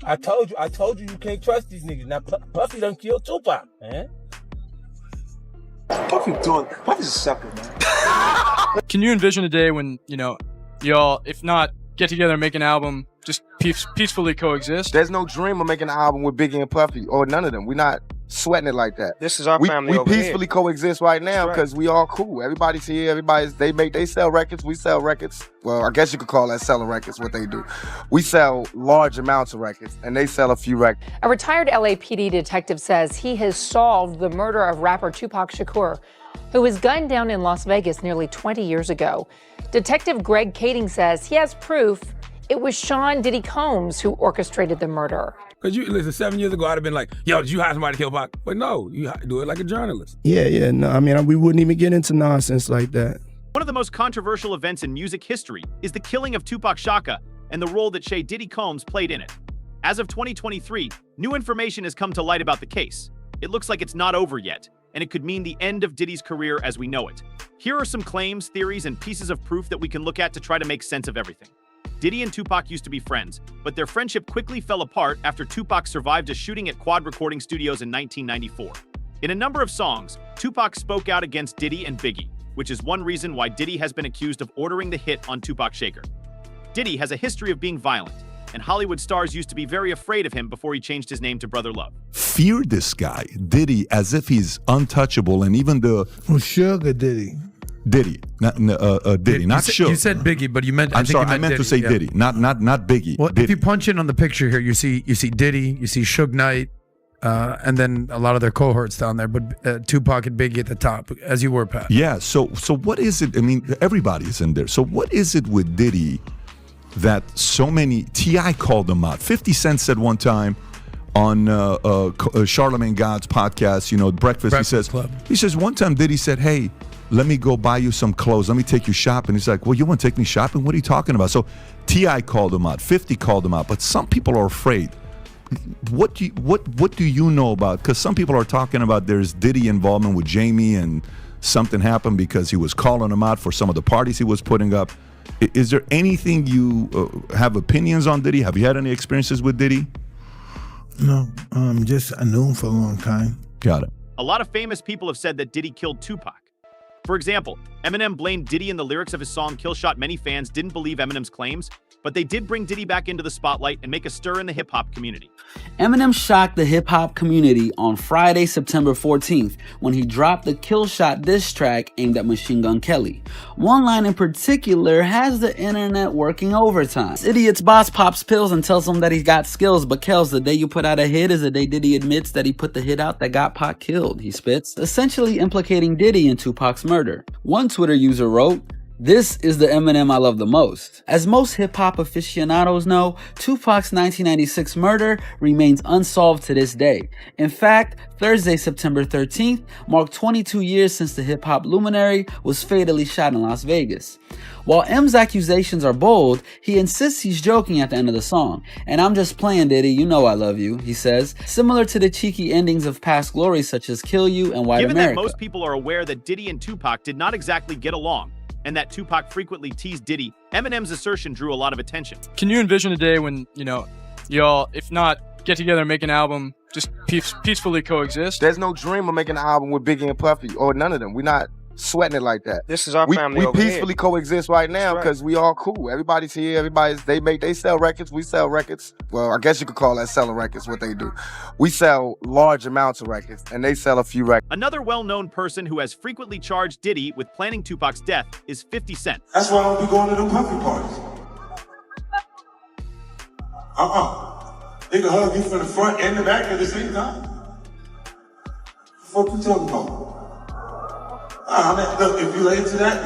I told you can't trust these niggas. Now Puffy done killed Tupac, man. Puffy's a sucker, man. Can you envision a day when, y'all, if not get together and make an album, just peacefully coexist? There's no dream of making an album with Biggie and Puffy, or none of them. We're not sweating it like that. This is our family we over peacefully here. coexist right now because right. we all cool. Everybody's here. They sell records. We sell records. Well, I guess you could call that selling records, what they do. We sell large amounts of records, and they sell a few records. A retired LAPD detective says he has solved the murder of rapper Tupac Shakur, who was gunned down in Las Vegas nearly 20 years ago. Detective Greg Kading says he has proof it was Sean Diddy Combs who orchestrated the murder. Because listen, 7 years ago, I'd have been like, yo, did you hire somebody to kill Pac? But no, you do it like a journalist. Yeah, no, I mean, we wouldn't even get into nonsense like that. One of the most controversial events in music history is the killing of Tupac Shakur and the role that Shay Diddy Combs played in it. As of 2023, new information has come to light about the case. It looks like it's not over yet, and it could mean the end of Diddy's career as we know it. Here are some claims, theories, and pieces of proof that we can look at to try to make sense of everything. Diddy and Tupac used to be friends, but their friendship quickly fell apart after Tupac survived a shooting at Quad Recording Studios in 1994. In a number of songs, Tupac spoke out against Diddy and Biggie, which is one reason why Diddy has been accused of ordering the hit on Tupac Shakur. Diddy has a history of being violent, and Hollywood stars used to be very afraid of him before he changed his name to Brother Love. Fear this guy, Diddy, as if he's untouchable, and even the... Well, Sugar Diddy. Diddy, not Diddy, not Suge. You said Biggie, but you meant. I'm sorry, I meant Diddy, to say Diddy, not Biggie. Well, Diddy. if you punch in on the picture here, you see Diddy, you see Suge Knight, and then a lot of their cohorts down there, but Tupac and Biggie at the top, as you were, Pat. Yeah. So what is it? I mean, everybody's in there. So what is it with Diddy that so many? T.I. called him out. 50 Cent said one time on Charlamagne God's podcast, Breakfast Club. He says one time Diddy said, "Hey, let me go buy you some clothes. Let me take you shopping." He's like, "Well, you want to take me shopping? What are you talking about?" So T.I. called him out. 50 called him out. But some people are afraid. What do you know about? Because some people are talking about there's Diddy involvement with Jamie and something happened because he was calling him out for some of the parties he was putting up. Is there anything you have opinions on Diddy? Have you had any experiences with Diddy? No, just I knew him for a long time. Got it. A lot of famous people have said that Diddy killed Tupac. For example, Eminem blamed Diddy in the lyrics of his song Kill Shot. Many fans didn't believe Eminem's claims, but they did bring Diddy back into the spotlight and make a stir in the hip-hop community. Eminem shocked the hip-hop community on Friday, September 14th, when he dropped the Kill Shot diss track aimed at Machine Gun Kelly. One line in particular has the internet working overtime. This idiot's boss pops pills and tells him that he's got skills, but Kells, the day you put out a hit is the day Diddy admits that he put the hit out that got Pac killed, he spits, essentially implicating Diddy in Tupac's murder. One Twitter user wrote, "This is the Eminem I love the most." As most hip-hop aficionados know, Tupac's 1996 murder remains unsolved to this day. In fact, Thursday, September 13th, marked 22 years since the hip-hop luminary was fatally shot in Las Vegas. While M's accusations are bold, he insists he's joking at the end of the song. "And I'm just playing, Diddy, you know I love you," he says, similar to the cheeky endings of past glories such as Kill You and White Given America. that most people are aware that Diddy and Tupac did not exactly get along, and that Tupac frequently teased Diddy, Eminem's assertion drew a lot of attention. Can you envision a day when, y'all, if not get together and make an album, just peacefully coexist? There's no dream of making an album with Biggie and Puffy, or none of them. We're not sweating it like that. This is our family we over peacefully here. coexist right now because we all cool. Everybody's here. They sell records. We sell records. Well, I guess you could call that selling records, what they do. We sell large amounts of records, and they sell a few records. Another well-known person who has frequently charged Diddy with planning Tupac's death is 50 Cent. That's why I don't be going to them Puffy parties. They can hug you from the front and the back at the same time. What the fuck you talking about? Look, if you into that,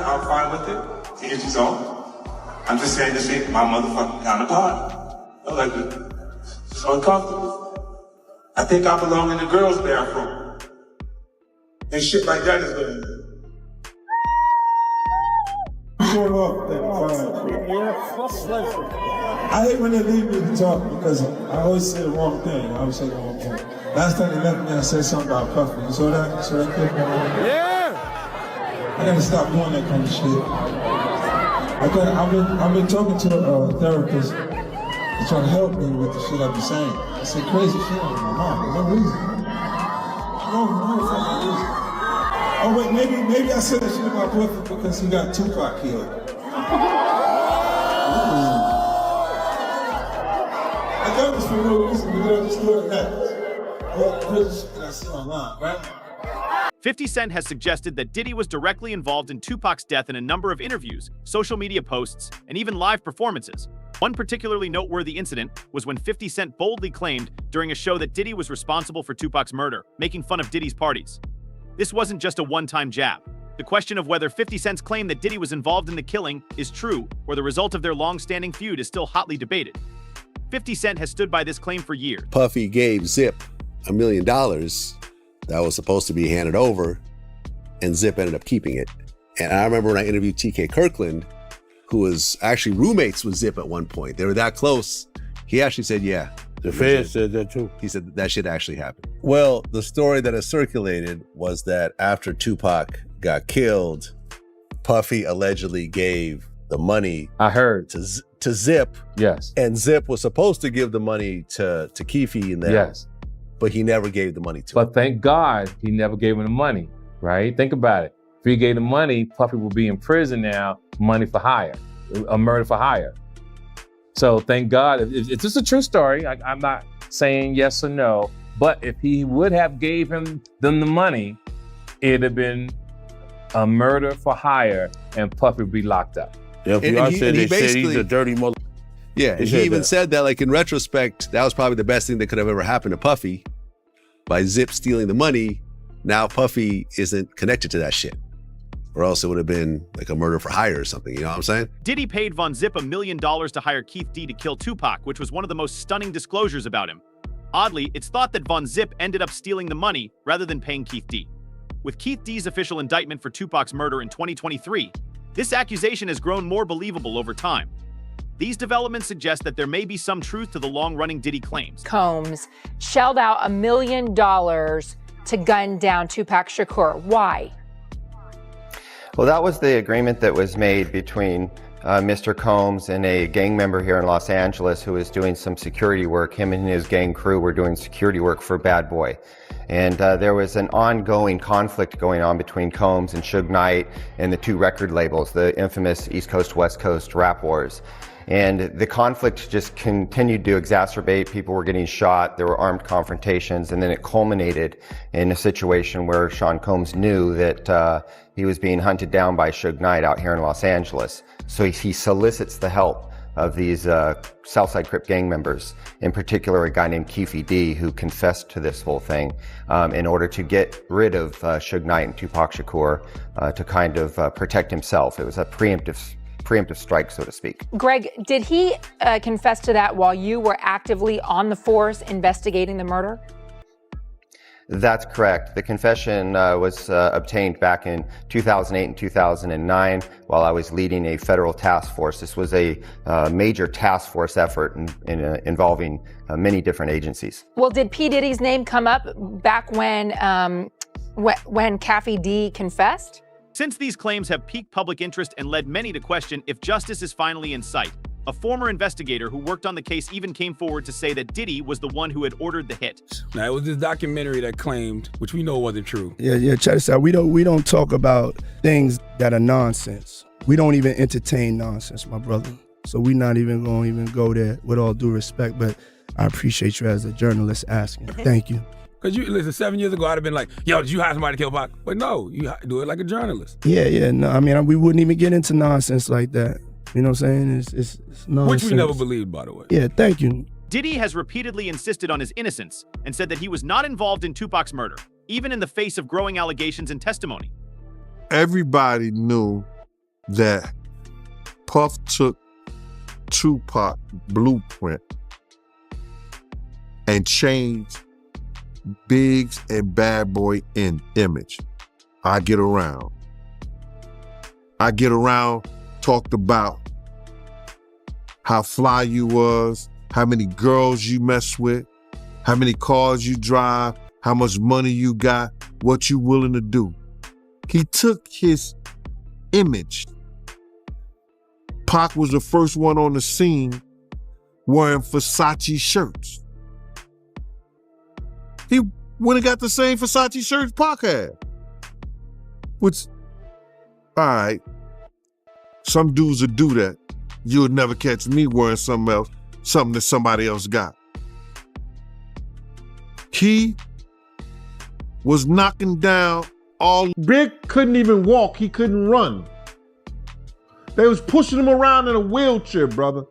I'm fine with it. To each his own. I'm just saying this ain't my motherfucking counterpart. I like it. It's uncomfortable. I think I belong in the girls' bathroom. And shit like that is good. I hate when they leave me to talk because I always say the wrong thing. I always say the wrong thing. Last time they left me, I said something about Puffy. You saw that? You saw that clip? Yeah! I gotta stop doing that kind of shit. I've been talking to a therapist, He's trying to help me with the shit I be saying. I say crazy shit on my mom for no reason. No fucking reason. Oh wait, maybe I said that shit about boyfriend because he got Tupac killed. I thought it was for no reason, but I just thought that. Well, because I see online, right? 50 Cent has suggested that Diddy was directly involved in Tupac's death in a number of interviews, social media posts, and even live performances. One particularly noteworthy incident was when 50 Cent boldly claimed during a show that Diddy was responsible for Tupac's murder, making fun of Diddy's parties. This wasn't just a one-time jab. The question of whether 50 Cent's claim that Diddy was involved in the killing is true or the result of their long-standing feud is still hotly debated. 50 Cent has stood by this claim for years. Puffy gave Zip $1 million that was supposed to be handed over, and Zip ended up keeping it. And I remember when I interviewed TK Kirkland, who was actually roommates with Zip at one point. They were that close. He actually said, yeah. The Fed said that too. He said that shit actually happened. Well, the story that has circulated was that after Tupac got killed, Puffy allegedly gave the money. I heard. To Zip. Yes. And Zip was supposed to give the money to Keefe and them. Yes. But he never gave the money to him. But thank God he never gave him the money, right? Think about it. If he gave the money, Puffy will be in prison now, money for hire, a murder for hire. So thank God, it's just a true story. I'm not saying yes or no, but if he would have gave them the money, it'd have been a murder for hire and Puffy would be locked up. Yeah, they said he's a dirty mother. Yeah, and he even said that, like, in retrospect, that was probably the best thing that could have ever happened to Puffy. By Zip stealing the money, now Puffy isn't connected to that shit. Or else it would have been like a murder for hire or something, you know what I'm saying? Diddy paid Von Zip $1 million to hire Keith D to kill Tupac, which was one of the most stunning disclosures about him. Oddly, it's thought that Von Zip ended up stealing the money rather than paying Keith D. With Keith D's official indictment for Tupac's murder in 2023, this accusation has grown more believable over time. These developments suggest that there may be some truth to the long-running Diddy claims. Combs shelled out $1 million to gun down Tupac Shakur. Why? Well, that was the agreement that was made between Mr. Combs and a gang member here in Los Angeles who was doing some security work. Him and his gang crew were doing security work for Bad Boy. And there was an ongoing conflict going on between Combs and Suge Knight and the two record labels, the infamous East Coast, West Coast rap wars. And the conflict just continued to exacerbate. People were getting shot. There were armed confrontations. And then it culminated in a situation where Sean Combs knew that he was being hunted down by Suge Knight out here in Los Angeles. So he solicits the help of these Southside Crip gang members, in particular a guy named Keefe D, who confessed to this whole thing in order to get rid of Suge Knight and Tupac Shakur to kind of protect himself. It was a preemptive strike, so to speak. Greg, did he confess to that while you were actively on the force investigating the murder? That's correct. The confession was obtained back in 2008 and 2009 while I was leading a federal task force. This was a major task force effort involving many different agencies. Well, did P. Diddy's name come up back when Keefe D confessed? Since these claims have piqued public interest and led many to question if justice is finally in sight, a former investigator who worked on the case even came forward to say that Diddy was the one who had ordered the hit. Now, it was this documentary that claimed, which we know wasn't true. Yeah, check this out. We don't talk about things that are nonsense. We don't even entertain nonsense, my brother. So we're not even going to go there, with all due respect, but I appreciate you as a journalist asking. Thank you. Because listen, 7 years ago, I'd have been like, yo, did you hire somebody to kill Pac? But no, you do it like a journalist. Yeah, no, I mean, we wouldn't even get into nonsense like that. You know what I'm saying? It's nonsense. Which we never believed, by the way. Yeah, thank you. Diddy has repeatedly insisted on his innocence and said that he was not involved in Tupac's murder, even in the face of growing allegations and testimony. Everybody knew that Puff took Tupac blueprint and changed Biggs and Bad Boy in image. I get around, talked about how fly you was, how many girls you mess with, how many cars you drive, how much money you got, what you willing to do. He took his image. Pac was the first one on the scene wearing Versace shirts. He went and got the same Versace shirts Pac had. Which, all right, some dudes would do that. You would never catch me wearing something else, something that somebody else got. He was knocking down all. Big couldn't even walk, he couldn't run. They was pushing him around in a wheelchair, brother.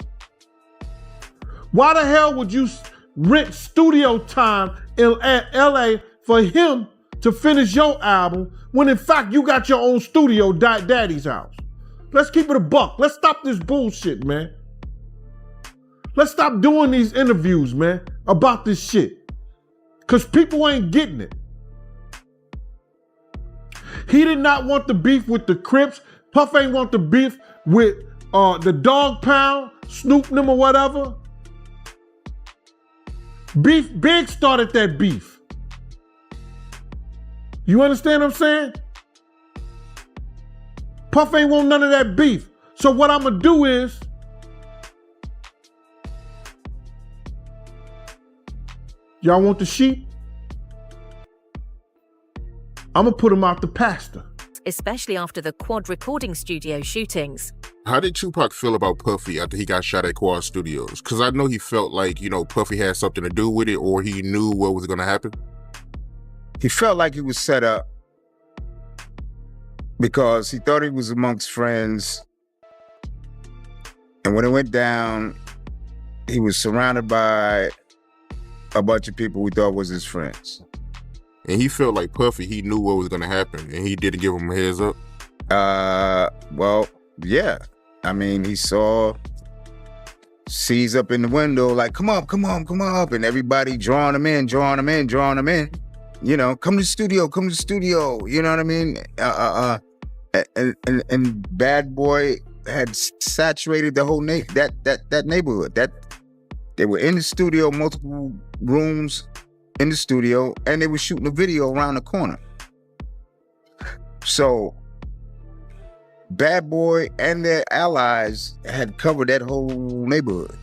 Why the hell would you rent studio time at LA for him to finish your album when in fact you got your own studio at Daddy's house? Let's keep it a buck. Let's stop this bullshit, man. Let's stop doing these interviews, man, about this shit. Cause people ain't getting it. He did not want the beef with the Crips. Puff ain't want the beef with the Dog Pound, Snoop them or whatever. Big started that beef. You understand what I'm saying? Puff ain't want none of that beef. So what I'm gonna do is, y'all want the sheep? I'm gonna put him out the pasture. Especially after the Quad recording studio shootings. How did Tupac feel about Puffy after he got shot at Quad Studios? Because I know he felt like, Puffy had something to do with it, or he knew what was going to happen. He felt like he was set up because he thought he was amongst friends. And when it went down, he was surrounded by a bunch of people we thought was his friends. And he felt like Puffy, he knew what was going to happen, and he didn't give him a heads up? Well, yeah. I mean, he saw C's up in the window like, come up, and everybody drawing him in. Come to the studio, you know what I mean? And Bad Boy had saturated the whole that neighborhood. That they were in the studio, multiple rooms in the studio, and they were shooting a video around the corner. So Bad Boy and their allies had covered that whole neighborhood.